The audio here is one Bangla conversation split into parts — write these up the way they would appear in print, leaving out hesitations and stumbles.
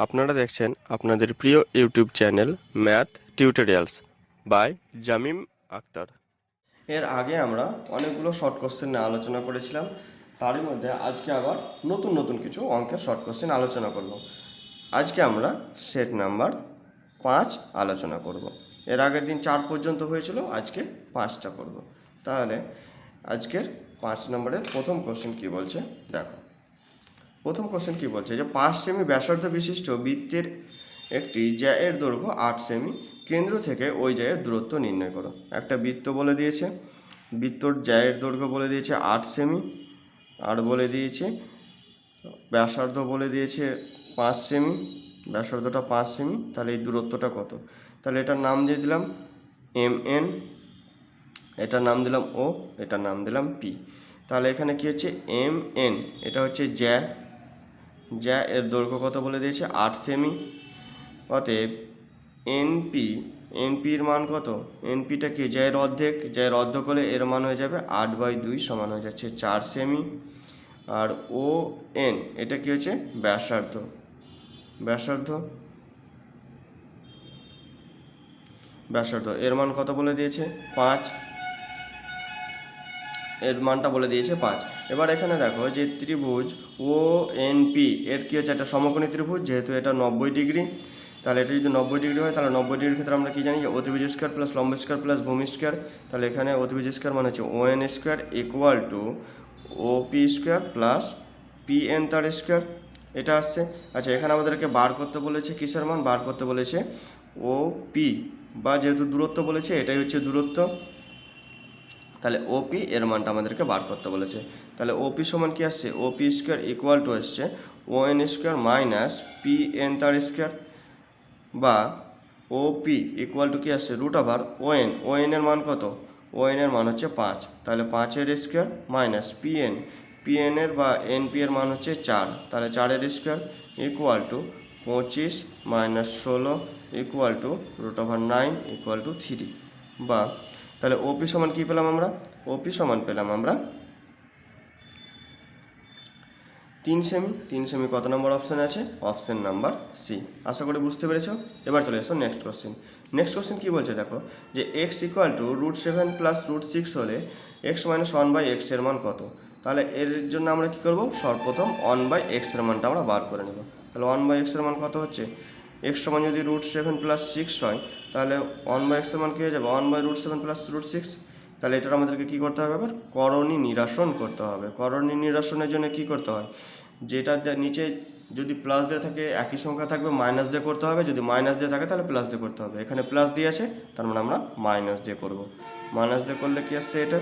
আপনারা দেখছেন আপনাদের প্রিয় YouTube channel math tutorials by Jamim Akhtar. এর আগে আমরা অনেকগুলো শর্ট কোশ্চেন নিয়ে আলোচনা করেছিলাম। তারই মধ্যে আজকে আবার নতুন নতুন কিছু অঙ্কের শর্ট কোশ্চেন আলোচনা করব। আজকে আমরা সেট নাম্বার 5 আলোচনা করব। এর আগের দিন 4 পর্যন্ত হয়েছিল, আজকে 5টা করব। তাহলে আজকের 5 নম্বরের প্রথম কোশ্চেন কি বলছে দেখো। প্রথম কোশ্চেন কি বলছে যে 5 সেমি ব্যাসার্ধ বিশিষ্ট বৃত্তের একটি জ্যায়ের দৈর্ঘ্য 8 সেমি, কেন্দ্র থেকে ওই জ্যায়ের দূরত্ব নির্ণয় করো। একটা বৃত্ত বলে দিয়েছে, বৃত্তর জ্যায়ের দৈর্ঘ্য বলে দিয়েছে 8 সেমি, আর বলে দিয়েছে ব্যাসার্ধ বলে দিয়েছে 5 সেমি, ব্যাসার্ধটা 5 সেমি। তাহলে এই দূরত্বটা কত? তাহলে এটার নাম দিয়ে দিলাম MN, এটার নাম দিলাম O, এটার নাম দিলাম P। তাহলে এখানে কি হচ্ছে MN, এটা হচ্ছে জ্যা এর দৈর্ঘ্য কত বলে দিয়েছে 8 সেমি। অতএব এনপির মান কত? এনপিটা কি জ্যায়ের অর্ধেক হলে এর মান হয়ে যাবে 8/2 সমান হয়ে যাচ্ছে 4 সেমি। আর ON এটা কি হচ্ছে ব্যাসার্ধ এর মান কত বলে দিয়েছে 5, এর মানটা বলে দিয়েছে 5। এবার এখানে দেখো যে ত্রিভুজ ONP এর কি হচ্ছে একটা সমকোণী ত্রিভুজ, যেহেতু এটা 90 ডিগ্রি। তাহলে এটা যদি 90 ডিগ্রি হয় তাহলে 90 ডিগ্রির ক্ষেত্রে আমরা কি জানি যে অতিভুজ স্কোয়ার প্লাস লম্ব স্কোয়ার প্লাস ভূমি স্কোয়ার। তাহলে এখানে অতিভুজ স্কোয়ার মানে হচ্ছে ON square equal two OP square plus PN তার স্কোয়ার, এটা আসছে। আচ্ছা, এখানে আমাদেরকে বার করতে বলেছে কিসের মান? বার করতে বলেছে OP, বা যেহেতু দূরত্ব বলেছে এটাই হচ্ছে দূরত্ব। তাহলে OP এর মানটা আমাদেরকে বার করতে বলেছে। তাহলে OP সমান কি আসছে? OP স্কোয়ার ইকুয়াল টু আসছে ON স্কোয়ার মাইনাস PN তার স্কোয়ার, বা OP ইকুয়াল টু কি আসছে রুট ওভার ON এর মান কত? ON এর মান হচ্ছে 5। তাহলে 5-এর স্কোয়ার মাইনাস PN এর বা NP এর মান হচ্ছে 4। তাহলে 4-এর square equal to 25 minus 16 equal to root over 9 equal to 3। বা তাহলে OP সমান কী পেলাম আমরা? OP সমান পেলাম আমরা 3 সেমি। 3 সেমি কত নম্বর অপশানে আছে? Option number C. আশা করি বুঝতে পেরেছো। এবার চলে এসো নেক্সট কোশ্চেন। নেক্সট কোশ্চেন কী বলছে দেখো, যে x ইকুয়াল টু √7 প্লাস √6 হলে x মাইনাস 1/x এর মান কত? তাহলে এর জন্য আমরা কী করবো? সর্বপ্রথম 1/x এর মানটা আমরা বার করে নেব। তাহলে 1/x এর মান কত হচ্ছে? x সমান যদি √7 প্লাস 6 হয়, তাহলে 1/x এর মান কী হয়ে যাবে? 1/√7 প্লাস √6। তাহলে এটার আমাদেরকে কী করতে হবে? আবার করণী নিরসন করতে হবে। করণী নিরসনের জন্য কী করতে হয়? যেটা নিচে যদি প্লাস দিয়ে থাকে একই সংখ্যা থাকবে, মাইনাস দিয়ে করতে হবে। যদি মাইনাস দিয়ে থাকে তাহলে প্লাস দিয়ে করতে হবে। এখানে প্লাস দিয়ে আছে, তার মানে আমরা মাইনাস দিয়ে করব। মাইনাস দিয়ে করলে কি আসছে এটা?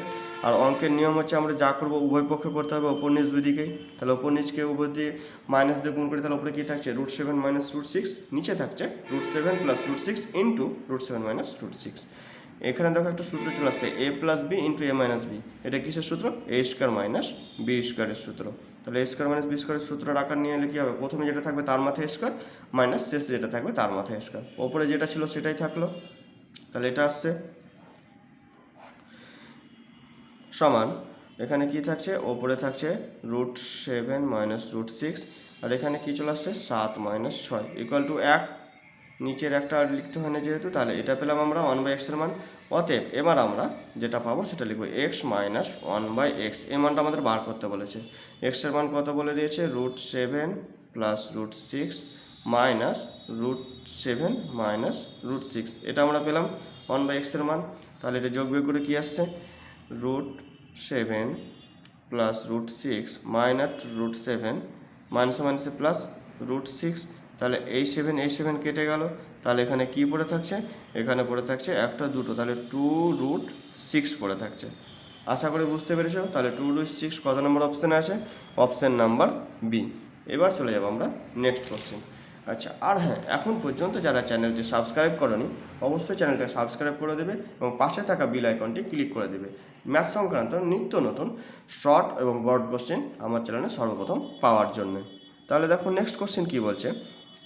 আর অঙ্কের নিয়ম হচ্ছে আমরা যা করব উভয় পক্ষে করতে হবে, ওপর নিচ দুই দিকেই। তাহলে ওপর নিচকে উভয় দিয়ে মাইনাস দিয়ে গুণ করি, তাহলে উপরে কী থাকছে? √7 মাইনাস √6, নিচে থাকছে √7 প্লাস √6 ইন্টু √7 মাইনাস √6। এখানে দেখো একটা সূত্র চলে আসছে a plus b into a minus b. এটা কিসের সূত্র? a স্কোয়ার মাইনাস বি স্কোয়ারের সূত্র। তাহলে a স্কোয়ার মাইনাস বি স্কোয়ারের সূত্রের আকার নিয়ে এলে কী হবে? প্রথমে যেটা থাকবে তার মাথায় স্কোয়ার, মাইনাস শেষে যেটা থাকবে তার মাথায় স্কোয়ার। ওপরে যেটা ছিল সেটাই থাকলো। তাহলে এটা আসছে সমান, এখানে কি থাকছে? ওপরে থাকছে √7 মাইনাস √6, আর এখানে কি চলে আসছে? 7 মাইনাস 6 ইকুয়াল টু 1। নিচের একটা আর লিখতে হয় না যেহেতু, তাহলে এটা পেলাম আমরা 1/x এর মান। অতএব এবার আমরা যেটা পাবো সেটা লিখবো x মাইনাস 1/x। এই মানটা আমাদের বার করতে বলেছে। x এর মান কত বলে দিয়েছে? √7 প্লাস √6 মাইনাস √7 মাইনাস √6, এটা আমরা পেলাম 1/x এর মান। তাহলে এটা যোগ বিয়োগ করে কী আসছে? √7 প্লাস √6 মাইনাস √7, মাইনাসে মাইনাসে প্লাস √6। তাহলে এই 7 কেটে গেল। তাহলে এখানে কি পড়ে থাকছে? এখানে পড়ে থাকছে একটা দুটো, তাহলে 2√6 পড়ে থাকছে। আশা করি বুঝতে পেরেছো। তাহলে 2√6 কত নম্বর অপশানে আছে? Option number b. এবার চলে যাবো আমরা নেক্সট কোশ্চেন। আচ্ছা, আর হ্যাঁ, এখন পর্যন্ত যারা চ্যানেলটি সাবস্ক্রাইব করনি অবশ্যই চ্যানেলটা সাবস্ক্রাইব করে দেবে এবং পাশে থাকা বেল আইকনটি ক্লিক করে দেবে ম্যাথ সংক্রান্ত নিত্য নতুন শর্ট এবং ব্রড কোশ্চেন আমার চ্যানেলে সর্বপ্রথম পাওয়ার জন্য। তাহলে দেখো নেক্সট কোশ্চেন কী বলছে,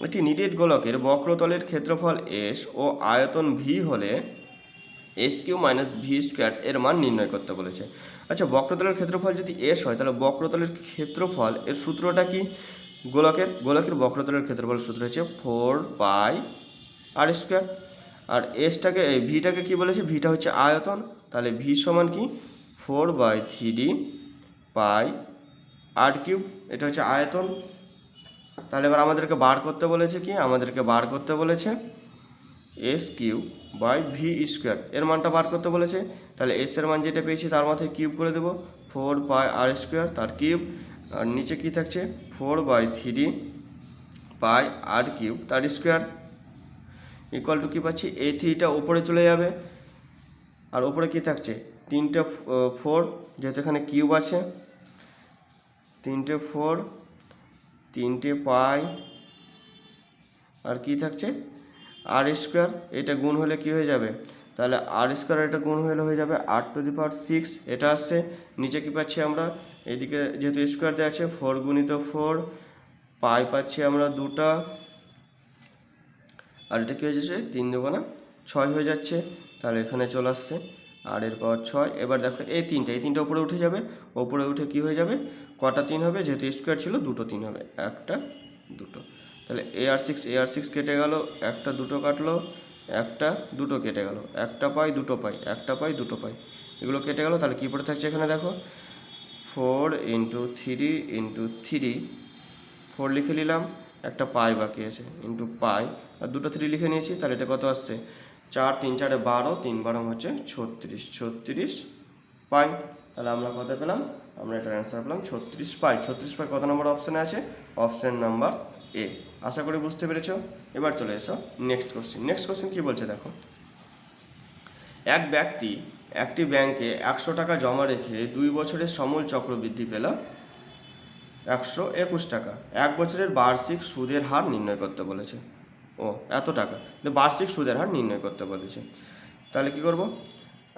একটি নিটেড গোলকের বক্রতলের ক্ষেত্রফল s ও আয়তন v হলে SQ মাইনাস ভি স্কোয়ার এর মান নির্ণয় করতে বলেছে। আচ্ছা, বক্রতলের ক্ষেত্রফল যদি s হয় তাহলে বক্রতলের ক্ষেত্রফল এর সূত্রটা কি? গোলকের বক্রতলের ক্ষেত্রফল সূত্র হচ্ছে 4πr²। আর এসটাকে ভিটাকে কি বলেছে, ভিটা হচ্ছে আয়তন, তাহলে ভি সমান কি 4/3πr³। এটা হচ্ছে আয়তন। তাহলে এবার আমাদেরকে বার করতে বলেছে কি, আমাদেরকে বার করতে বলেছে s³/v², এর মানটা বার করতে বলেছে। তাহলে এস এর মান যেটা পেয়েছি তার মাথায় কিউব করে দেবো, 4πr² তার কিউব, আর নিচে কি থাকছে 4/3πr³ তার স্কোয়ার, ইকুয়াল টু কী পাচ্ছি, এই থ্রিটা ওপরে চলে যাবে, আর ওপরে কি থাকছে 3টে 4, যেহেতু এখানে কিউব আছে, 3টে 4, 3টে পাই, আর কি থাকছে r², এটা গুণ হলে কি হয়ে যাবে, তাহলে r², এটা গুণ হয়ে যাবে r⁶, এটা আসছে। নিচে কি পাচ্ছি আমরা, এদিকে যেহেতু স্কোয়ার দেওয়া আছে 4 গুণিত 4, পাই পাচ্ছি আমরা 2টা, আর এটা কী হয়ে যাচ্ছে 3 দুগুণে 6 হয়ে যাচ্ছে, তাহলে এখানে চলে আসছে আর এর পাওয়ার 6। এবার দেখো এই তিনটা উপরে উঠে যাবে, উপরে উঠে কি হয়ে যাবে, কটা 3 হবে, যেহেতু স্কোয়ার ছিল 2টো 3 হবে, 1টা 2টো, তাহলে ar6 কেটে গেল, 1টা 2টো কাটলো, 1টা 2টো কেটে গেল, 1টা পাই 2টো পাই, 1টা পাই 2টো পাই, এগুলো কেটে গেল। তাহলে কী পড়ে থাকছে এখানে দেখো 4 × 3 × 3, 4 লিখে নিলাম, একটা পাই বাকি আছে ইন্টু পাই, আর 2টো 3 লিখে নিয়েছি, তাহলে এটা কত আসছে 4 3 4 12, 3 12 হচ্ছে 36 পাই। তাহলে আমরা কত পেলাম, আমরা এটার অ্যান্সার পেলাম 36 পাই। 36 পাই কত নম্বর অপশানে আছে, অপশান নাম্বার এ। আশা করি বুঝতে পেরেছো। এবার চলে এসো নেক্সট কোশ্চেন কী বলছে দেখো, এক ব্যক্তি একটি ব্যাংকে 100 টাকা জমা রেখে 2 বছরের সমূল চক্রবৃদ্ধি পেল 121 টাকা। 1 বছরের বার্ষিক সুদের হার নির্ণয় করতে বলেছে। এত টাকা, বার্ষিক সুদের হার নির্ণয় করতে বলেছে। তাহলে কি করব,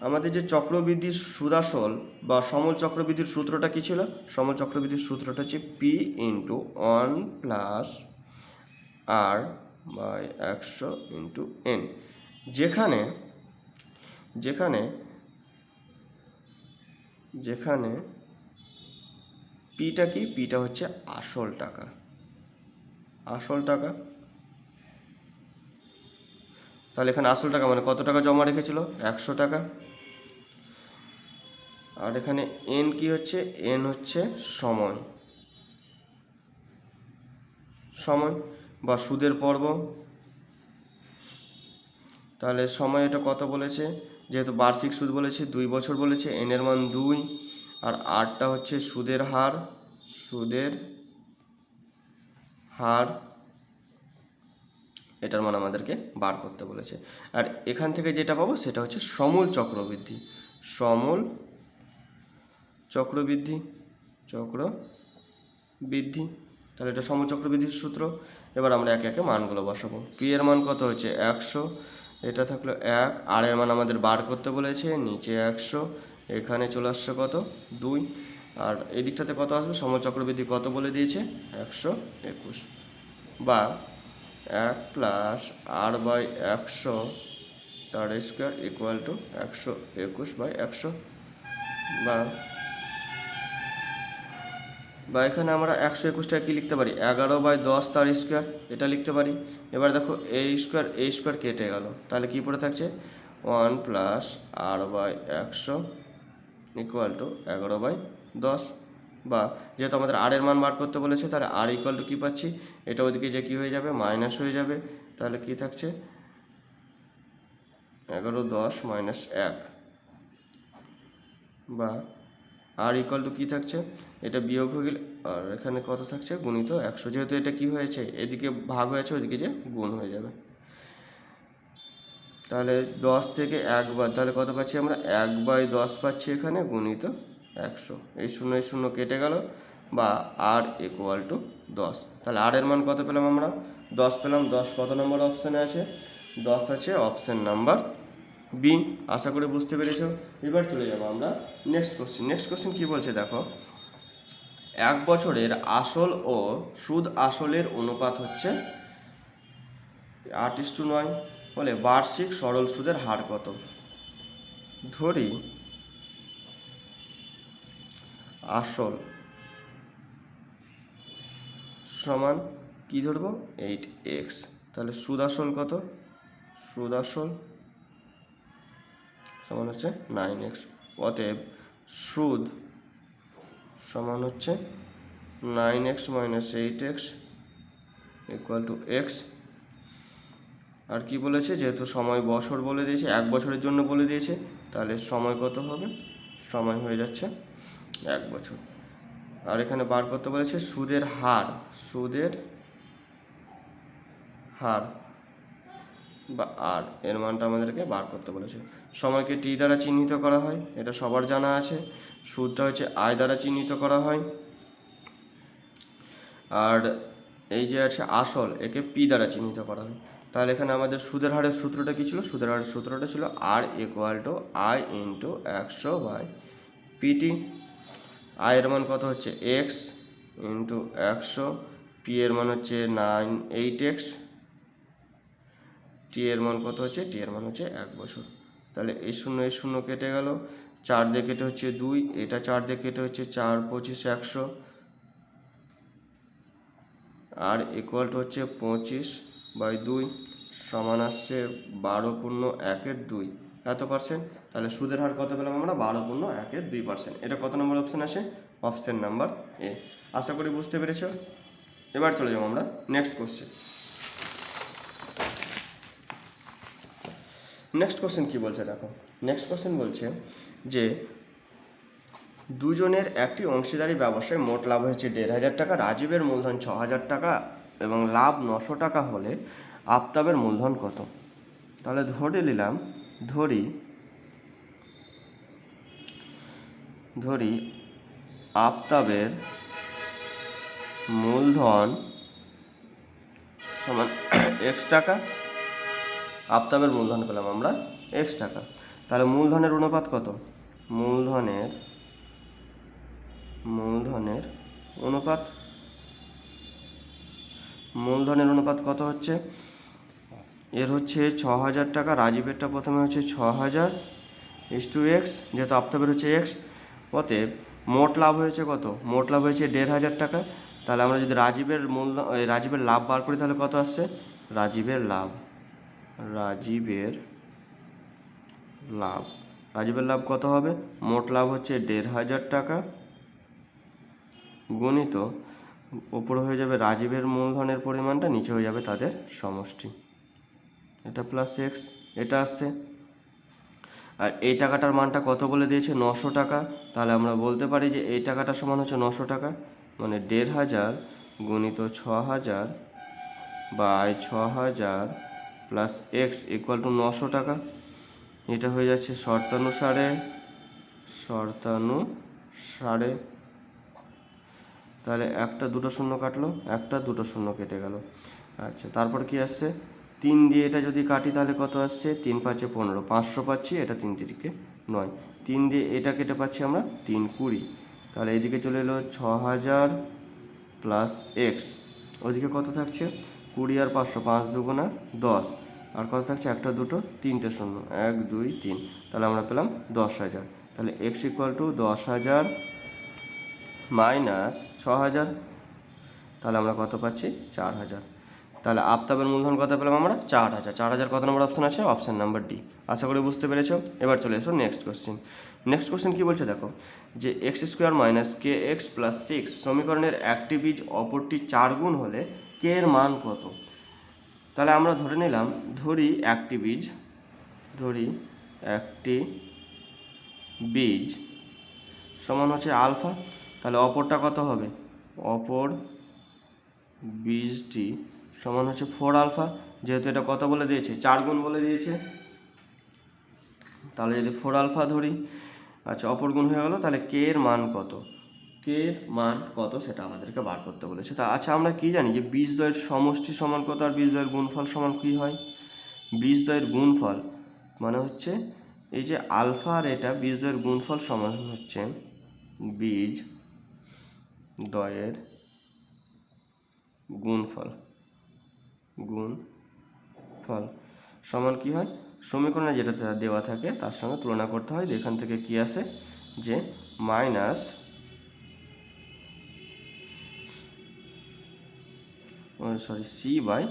আমাদের যে চক্রবৃদ্ধির সুদাসল বা সমূল চক্রবৃদ্ধির সূত্রটা কী ছিল, সমূল চক্রবৃদ্ধির সূত্রটা হচ্ছে P × 1 + R/100 × n, যেখানে পিটা কি, পিটা হচ্ছে আসল টাকা। তাহলে এখানে আসল টাকা মানে কত টাকা জমা রেখেছিল, 100 টাকা। আর এখানে এন কি হচ্ছে, এন হচ্ছে সময় বা সুদের পর্ব। তাহলে সময় এটা কত বলেছে, যেহেতু বার্ষিক সুদ বলেছে 2 বছর বলেছে, এন এর মান 2, আর আরটা হচ্ছে সুদের হার, এটার মান আমাদেরকে বার করতে বলেছে। আর এখান থেকে যেটা পাবো সেটা হচ্ছে সমূল চক্রবৃদ্ধি, তাহলে এটা সমূল চক্রবৃদ্ধির সূত্র। এবার আমরা একে একে মানগুলো বসাবো। পি এর মান কত হচ্ছে 100, এটা থাকলো 1, আর এর মান আমাদের বার করতে বলেছে, নিচে 100, এখানে চলে আসছে কত 2, আর এই দিকটাতে কত আসবে, সমূল চক্রবৃদ্ধি কত বলে দিয়েছে 121, বা 1 + R/100 তার স্কোয়ার ইকুয়াল টু 121/100, বা এখানে আমরা 121টাকে কী লিখতে পারি, 11/10 তার স্কোয়ার, এটা লিখতে পারি। এবার দেখো এই স্কোয়ার কেটে গেল, তাহলে কী পড়ে থাকছে 1 + R/100 ইকুয়াল টু 11/10, বা যেহেতু আমাদের আর এর মান বার করতে বলেছে, তাহলে আর ইকুয়াল টু কী পাচ্ছি, এটা ওদিকে যে কী হয়ে যাবে, মাইনাস হয়ে যাবে, তাহলে কী থাকছে 11 10 - 1, বা আর ইকুয়াল টু কী থাকছে, এটা বিয়োগ হয়ে গেলে, আর এখানে কত থাকছে গুণিত 100, যেহেতু এটা কী হয়েছে এদিকে ভাগ হয়েছে, ওইদিকে যে গুণ হয়ে যাবে। তাহলে 10 থেকে 1 বাদ, তাহলে কত পাচ্ছি আমরা 1/10 পাচ্ছি এখানে, গুণিত 100, এই 0 কেটে গেল, বা আর ইকুয়াল টু 10। তাহলে আর এর মান কত পেলাম আমরা, 10 পেলাম। 10 কত নম্বর অপশানে আছে, 10 আছে অপশান নাম্বার বি। আশা করি বুঝতে পেরেছো। এবার চলে যাবো আমরা নেক্সট কোশ্চেন কী বলছে দেখো, 1 বছরের আসল ও সুদ আসলের অনুপাত হচ্ছে 8:9, বলে বার্ষিক সরল সুদের হার কত। ধরি আসল সমান কী ধরবো 8x, তাহলে সুদ আসল কত, সুদ আসল সমান হচ্ছে 9x। অতএব সুদ সমান হচ্ছে 9x minus 8x equal to x। আর কি বলেছে, যেহেতু সময় বছর বলে দিয়েছে, 1 বছরের জন্য বলে দিয়েছে, তাহলে সময় কত হবে, সময় হয়ে যাচ্ছে 1 বছর। আর এখানে বার করতে বলেছে সুদের হার, সুদের হার বা আর এর মানটা আমাদেরকে বার করতে বলেছে। সময়কে টি দ্বারা চিহ্নিত করা হয়, এটা সবার জানা আছে। সুদটা হচ্ছে আই দ্বারা চিহ্নিত করা হয়। আর এই যে আছে আসল, একে পি দ্বারা চিহ্নিত করা হয়। তাহলে এখানে আমাদের সুদের হারের সূত্রটা কী ছিল, সুদের হারের সূত্রটা ছিল R equal to I into 100 by PT. I এর মান কত হচ্ছে এক্স ইন্টু 100, পি এর মান হচ্ছে 8x, টি এর মান কত হচ্ছে, টি এর মান হচ্ছে 1 বছর। তাহলে এই শূন্য কেটে গেল, 4 দিয়ে কেটে হচ্ছে 2, এটা 4 দিয়ে কেটে হচ্ছে 4 25 100, আর ইকুয়াল টু হচ্ছে 25/2 সমান আসছে 12.1/2 এত পার্সেন্ট। তাহলে সুদের হার কত পেলাম আমরা, 12.1/2%। এটা কত নম্বর অপশান আছে, অপশান নাম্বার এ। আশা করি বুঝতে পেরেছ। এবার চলে যাবো আমরা নেক্সট কোশ্চেন। নেক্সট কোশ্চেন কী বলছে দেখো, নেক্সট কোশ্চেন বলছে যে দুজনের একটি অংশীদারি ব্যবসায় মোট লাভ হয়েছে 1,500 টাকা, রাজীবের মূলধন 6,000 টাকা এবং লাভ 900 টাকা হলে আফতাবের মূলধন কত। তাহলে ধরে নিলাম, ধরি আফতাবের মূলধন সমান x টাকা, আফতাবের মূলধন পেলাম আমরা x টাকা। তাহলে মূলধনের অনুপাত কত, মূলধনের অনুপাত কত হচ্ছে, এর হচ্ছে 6,000 টাকা, রাজীবেরটা প্রথমে হচ্ছে 6,000 x, যেহেতু আফতাবের হচ্ছে x। অতএব মোট লাভ হয়েছে কত, মোট লাভ হয়েছে 1,500 টাকা। তাহলে আমরা যদি রাজীবের লাভ বার করি তাহলে কত আসছে, রাজীবের লাভ কত হবে, মোট লাভ হচ্ছে 1,500 টাকা গণিত ওপরে হয়ে যাবে রাজীবের মূলধনের পরিমাণটা, নিচে হয়ে যাবে তাদের সমষ্টি, এটা প্লাস x, এটা আসছে। আর এই টাকাটার মানটা কত বলে দিয়েছে, 900 টাকা। তাহলে আমরা বলতে পারি যে এই টাকাটা সমান হচ্ছে 900 টাকা, মানে 1,500 গুণিত 6,000 by 6,000 plus x equal to 900 টাকা। এটা হয়ে যাচ্ছে শর্তানুসারে, তাহলে একটা দুটো শূন্য কাটলো, একটা দুটো শূন্য কেটে গেল। আচ্ছা, তারপর কি আসছে, 3 দিয়ে এটা যদি কাটি তাহলে কত আসছে, 3 5 15, 500 পাচ্ছি, এটা 3 3 9, 3 দিয়ে এটা কেটে পাচ্ছি আমরা 3 20। তাহলে এদিকে চলে এলো 6,000 প্লাস এক্স, ওইদিকে কত থাকছে 20 আর 500, 5 দুগুণা 10, আর কত থাকছে একটা দুটো তিনটে শূন্য, 1 2 3, তাহলে আমরা পেলাম 10,000। তাহলে এক্স ইকুয়াল টু 10,000 মাইনাস 6,000, তাহলে আমরা কত পাচ্ছি 4,000। তাহলে আফতাবের মূলধন কত পেলাম আমরা 4,000। 4,000 কত নম্বর অপশান আছে, অপশান নাম্বার ডি। আশা করি বুঝতে পেরেছো। এবার চলে এসো নেক্সট কোশ্চেন। নেক্সট কোশ্চেন কী বলছে দেখো, যে x² মাইনাস kx প্লাস 6 সমীকরণের একটি বীজ অপরটি 4 গুণ হলে কে এর মান কত। তাহলে আমরা ধরে নিলাম, ধরি একটি বীজ সমান হচ্ছে আলফা, তাহলে অপরটা কত হবে, অপর বীজটি সমান হচ্ছে 4 আলফা, যেহেতু এটা কত বলে দিয়েছে 4 গুণ বলে দিয়েছে, তাহলে যদি 4 আলফা ধরি, আচ্ছা অপর গুণ হয়ে গেল, তাহলে কে এর মান কত সেটা আমাদেরকে বার করতে বলেছে। তা আচ্ছা আমরা কি জানি যে বীজদ্বয়ের সমষ্টি সমান কত আর বীজদ্বয়ের গুণফল সমান কী হয়, বীজদ্বয়ের গুণফল মানে হচ্ছে এই যে আলফা আর এটা বীজদ্বয়ের গুণফল সমান হচ্ছে বীজদ্বয়ের গুণফল সমান কি হয়, সমীকরণে যেটা দেওয়া থাকে তার সঙ্গে তুলনা করতে হয়। এখান থেকে কি আসে যে মাইনাস সরি সি বাই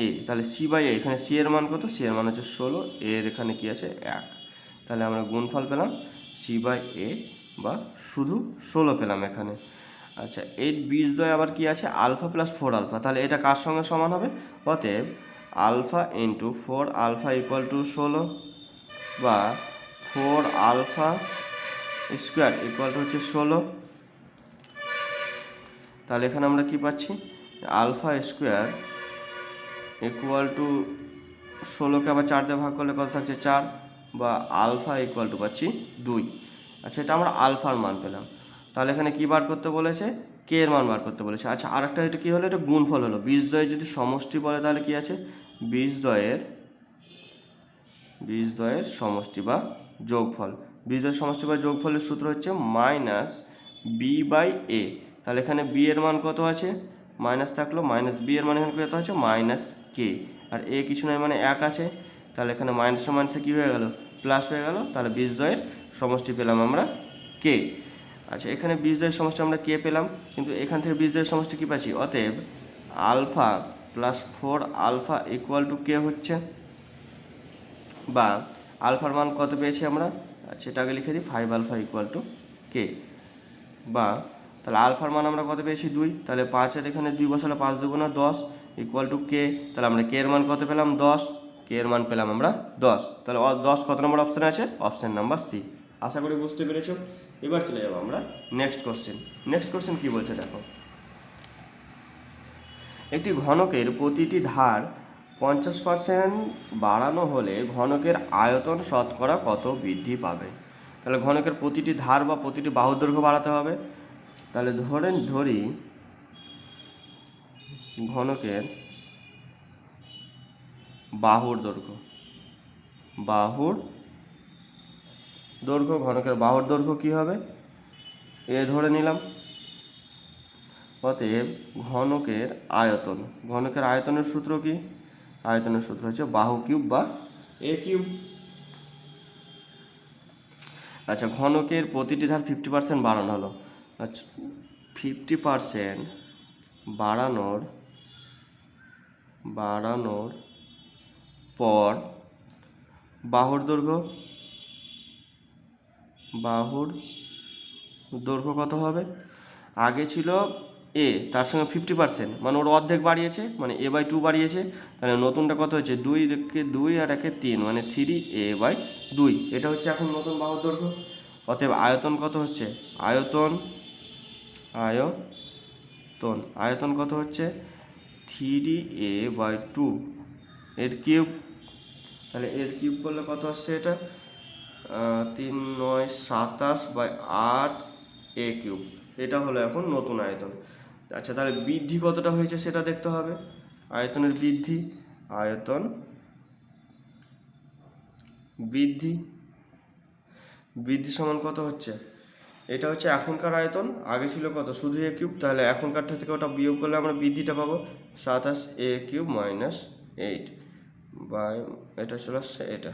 এ, তাহলে সি বাই এ, এখানে সি এর মান কত, সি এর মান হচ্ছে 16, এর এখানে কি আছে 1, তাহলে আমরা গুণফল পেলাম সি বাই এ বা শুধু 16 পেলাম এখানে। আচ্ছা, এর বীজদ্বয় আবার কি আছে, আলফা প্লাস 4 আলফা, তাহলে এটা কার সঙ্গে সমান হবে, অতএব alpha into 4 alpha equal to 16 বা 4 আলফা স্কোয়ার ইকুয়াল টু হচ্ছে 16। তাহলে এখানে আমরা কি পাচ্ছি, আলফা স্কোয়ার ইকুয়াল টু 16কে আবার 4 দিয়ে ভাগ করলে কত থাকছে 4, বা আলফা ইকুয়াল টু পাচ্ছি 2। আচ্ছা, এটা আমরা আলফার মান পেলাম। তাহলে এখানে কি বার করতে বলেছে, কে এর মান বার করতে বলেছে। আচ্ছা, আরেকটা এটা কী হলো, এটা গুণফল হলো। বীজদ্বয়ের যদি সমষ্টি বলে তাহলে কি আছে, বীজদ্বয়ের সমষ্টি বা যোগফল। বীজদ্বয়ের সমষ্টি বা যোগফলের সূত্র হচ্ছে মাইনাস বি বাই এ। তাহলে এখানে বি এর মান কত আছে, মাইনাস থাকলো, মাইনাস বি এর মান এখানে কত আছে মাইনাস কে, আর এ কিছু নয় মানে 1 আছে, তাহলে এখানে মাইনাসে মাইনাসে কী হয়ে গেল, প্লাস হয়ে গেল। তাহলে বীজদ্বয়ের সমষ্টি পেলাম আমরা কে। আচ্ছা, এখানে বীজদ্বয়ের সমষ্টি আমরা কে পেলাম, কিন্তু এখান থেকে বীজদ্বয়ের সমষ্টি কী পাচ্ছি, অতএব alpha plus 4 alpha equal to K হচ্ছে, বা আলফার মান কত পেয়েছি আমরা, সেটা আগে লিখে দিই, 5 আলফা ইকুয়াল টু কে, বা তাহলে আলফার মান আমরা কত পেয়েছি 2, তাহলে 5-এর এখানে 2 বসালে 5 2 10 ইকুয়াল টু কে, তাহলে আমরা কে এর মান কত পেলাম 10, কে এর মান পেলাম আমরা 10। তাহলে 10 কত নম্বর অপশানে আছে, অপশান নাম্বার সি। আশা করি বুঝতে পেরেছো। এবার চলে যাবো আমরা নেক্সট কোশ্চেন। নেক্সট কোশ্চেন কী বলছে দেখো, একটি ঘনকের প্রতিটি ধার 50% বাড়ানো হলে ঘনকের আয়তন শতকরা কত বৃদ্ধি পাবে। তাহলে ঘনকের প্রতিটি ধার বা প্রতিটি বাহুর দৈর্ঘ্য বাড়াতে হবে। তাহলে ধরি ঘনকের বাহুর দৈর্ঘ্য, ঘনকের বাহুর দৈর্ঘ্য কী হবে, এ ধরে নিলাম। অতএব ঘনকের আয়তনের সূত্র কি, আয়তনের সূত্র হচ্ছে বাহু কিউব বা এ কিউব। আচ্ছা, ঘনকের প্রতিটি ধার 50% বাড়ানো হলো। আচ্ছা, 50% বাড়ানোর পর বাহুর দৈর্ঘ্য কত হবে, আগে ছিল এ, তার সঙ্গে 50% মানে ওর অর্ধেক বাড়িয়েছে, মানে এ বাই 2 বাড়িয়েছে, তাহলে নতুনটা কত হচ্ছে 2 আর 3 মানে 3a/2, এটা হচ্ছে এখন নতুন বাহুর দৈর্ঘ্য। অতএব আয়তন কত হচ্ছে, আয়তন কত হচ্ছে 3a/2 এর কিউব। তাহলে এর কিউব করলে কত আসছে, এটা 3 9 27/8 এ কিউব, এটা হলো এখন নতুন আয়তন। আচ্ছা, তাহলে বৃদ্ধি কতটা হয়েছে সেটা দেখতে হবে, আয়তনের বৃদ্ধি সমান কত হচ্ছে, এটা হচ্ছে এখনকার আয়তন, আগে ছিল কত শুধু এ কিউব, তাহলে এখনকার থেকে ওটা বিয়োগ করলে আমরা বৃদ্ধিটা পাবো 27 এ কিউব মাইনাস 8 বাই, এটা চলে আসছে এটা,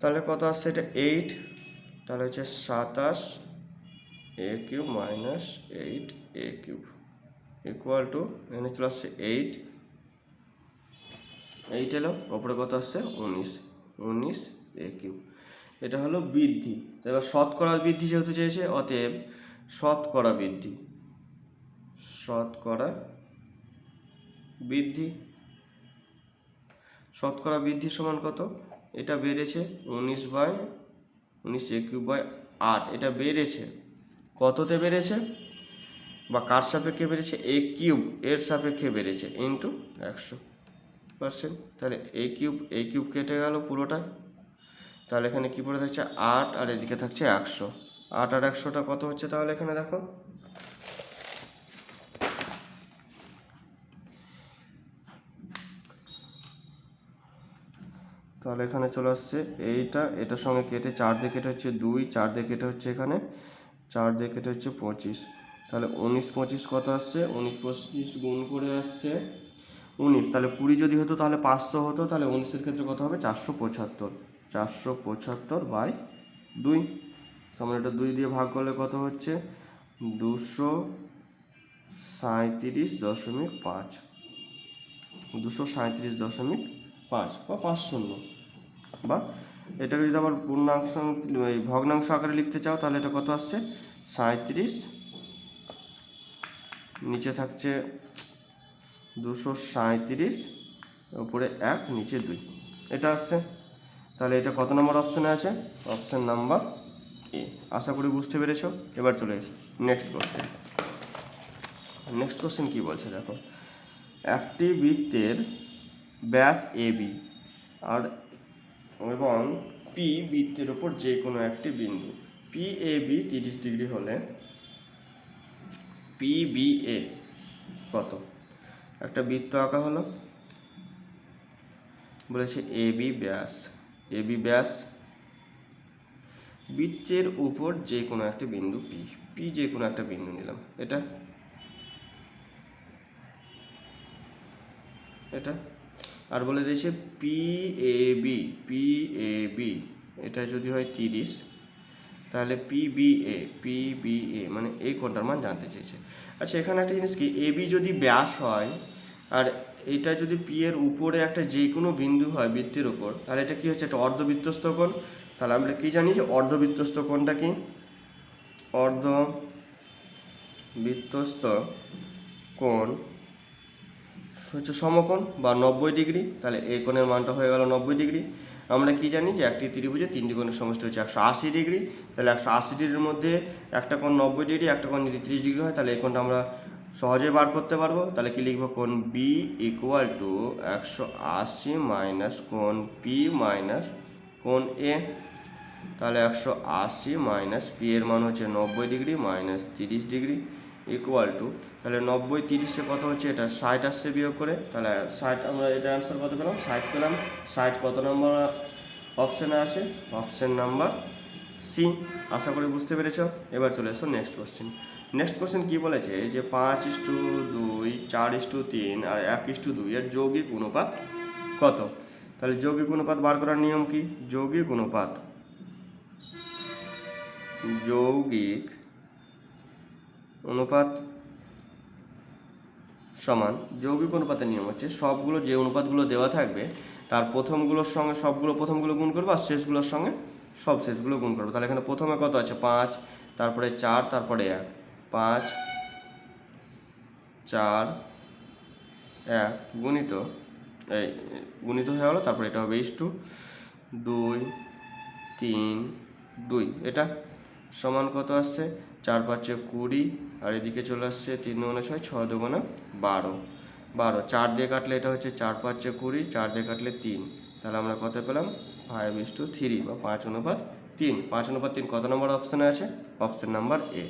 তাহলে কত আসছে এটা 8, তাহলে হচ্ছে 27 a cube minus 8 a cube equal to, এখানে চলে আসছে 8 এলো, ওপরে কত আসছে 19 এ কিউব। এটা হলো বৃদ্ধি। এবার শতকরা বৃদ্ধি যেহেতু চেয়েছে, অতএব শতকরা বৃদ্ধি সমান কত, এটা বেড়েছে 19 এ কিউব বাই 8, এটা বেড়েছে কততে বেড়েছে বা কার সাপেক্ষে বেড়েছে, এ কিউব এর সাপেক্ষে বেড়েছে ইন্টু 100%। তাহলে এ কিউব কেটে গেল পুরোটাই, তাহলে এখানে কী পড়ে থাকছে 8, আর এদিকে থাকছে 100, 8 আর 100টা কত হচ্ছে, তাহলে এখানে দেখো তাহলে এখানে চলে আসছে এটার সঙ্গে কেটে 4 দিয়ে কেটে হচ্ছে 2, 4 দিয়ে কেটে হচ্ছে এখানে 4 দিয়ে কেটে হচ্ছে 25, তাহলে 19 25 কত আসছে, 19 25 গুণ করে আসছে 19, তাহলে 20 যদি হতো তাহলে 500 হতো, তাহলে 19-এর ক্ষেত্রে কত হবে 475/2, সামনে এটা 2 দিয়ে ভাগ করলে কত হচ্ছে 200 37.5, 237.5 বা 5 শূন্য, বা এটাকে যদি আবার পূর্ণাংশ ভগ্নাংশ আকারে লিখতে চাও তাহলে এটা কত আসছে 37, নিচে থাকছে 237, উপরে 1, নিচে 2, এটা আসছে। তাহলে এটা কত নম্বর অপশানে আছে? Option number A. আশা করি বুঝতে পেরেছো। এবার চলে এসো নেক্সট কোশ্চেন। নেক্সট কোশ্চেন কী বলছে দেখো, একটি বৃত্তের ব্যাস এবি আর এবং পি বৃত্তের ওপর যে কোনো একটি বিন্দু পি এ বি 30 ডিগ্রি হলে পি বি এ কত? একটা বৃত্ত আঁকা হলো, বলেছে এবি ব্যাস, এবি ব্যাস, বৃত্তের উপর যে কোনো একটা বিন্দু পি, পি যে কোনো একটা বিন্দু নিলাম, এটা এটা আর বলে দিয়েছে p a b, p a b এটা যদি হয় 30, তাহলে পি বি এ মানে এই কোণটার মান জানতে চেয়েছে। আচ্ছা এখানে একটা জিনিস কি, এ বি যদি ব্যাস হয় আর এটা যদি পি এর উপরে একটা যে কোনো বিন্দু হয় বৃত্তের উপর, তাহলে এটা কি হচ্ছে, একটা অর্ধবৃত্তস্থ কোণ। তাহলে আমরা কি জানি যে অর্ধবৃত্তস্থ কোণটা কি, অর্ধবৃত্তস্থ কোণ হচ্ছে সমকোণ বা 90 ডিগ্রি। তাহলে এই কোণের মানটা হয়ে গেল 90 ডিগ্রি। আমরা কি জানি যে একটি ত্রিভুজে তিনটি কোণের সমষ্টি হচ্ছে 180 ডিগ্রি। তাহলে 180 ডিগ্রির মধ্যে একটা কোণ 90 ডিগ্রি, একটা কোণ যদি 30 ডিগ্রি হয়, তাহলে এই কোণটা আমরা সহজে বার করতে পারবো। তাহলে কি লিখবো, কোণ বি ইকুয়াল টু 180 মাইনাস কোণ পি মাইনাস কোণ এ। তাহলে 180 মাইনাস পি এর মান হচ্ছে 90 degree minus 30 degree equal to, তাহলে 90 30-এ কত হচ্ছে, এটা 60 আসছে বিয়োগ করে। তাহলে 60, আমরা এটা অ্যান্সার কত পেলাম, 60 পেলাম। 60 কত নম্বর অপশানে আছে? Option number C. আশা করি বুঝতে পেরেছ। এবার চলে এসো নেক্সট কোশ্চেন। নেক্সট কোশ্চেন কী বলেছে যে 5:2, 4:3 আর 1:2 এর যৌগিক অনুপাত কত? তাহলে যৌগিক অনুপাত বার করার নিয়ম কি, যৌগিক অনুপাত সমান, যৌগিক অনুপাতের নিয়ম হচ্ছে সবগুলো যে অনুপাতগুলো দেওয়া থাকবে তার প্রথমগুলোর সঙ্গে সবগুলো প্রথমগুলো গুণ করবো আর শেষগুলোর সঙ্গে সব শেষগুলো গুণ করবো। তাহলে এখানে প্রথমে কত আছে, 5, তারপরে 4, তারপরে 1, 5, 4, 1 গুণিত হয়ে গেলো। তারপরে এটা হবে 2, 3, 2, এটা সমান কত আসছে, 4 5 20, আর এদিকে চলে আসছে 3 2 6, 6 2 12, 4 দিয়ে কাটলে এটা হচ্ছে 4 5 20, 4 দিয়ে কাটলে 3, তাহলে আমরা কত পেলাম 5:3 বা 5:3। 5:3 কত নম্বর অপশানে আছে? Option number A.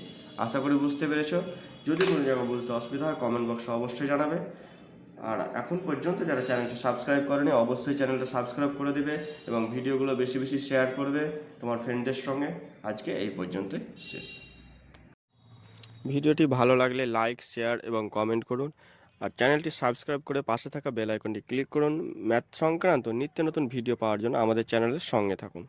আশা করি বুঝতে পেরেছো। যদি কোনো জায়গায় বুঝতে অসুবিধা হয় কমেন্ট বক্সে অবশ্যই জানাবে। আর এখন পর্যন্ত যারা চ্যানেলটা সাবস্ক্রাইব করেনি অবশ্যই চ্যানেলটা সাবস্ক্রাইব করে দেবে এবং ভিডিওগুলো বেশি বেশি শেয়ার করবে তোমার ফ্রেন্ডদের সঙ্গে। আজকে এই পর্যন্তই শেষ। ভিডিওটি ভালো লাগলে লাইক, শেয়ার এবং কমেন্ট করুন। আর চ্যানেলটি সাবস্ক্রাইব করে পাশে থাকা বেল আইকনটি ক্লিক করুন। ম্যাথ সংক্রান্ত নিত্য নতুন ভিডিও পাওয়ার জন্য আমাদের চ্যানেলের সঙ্গে থাকুন।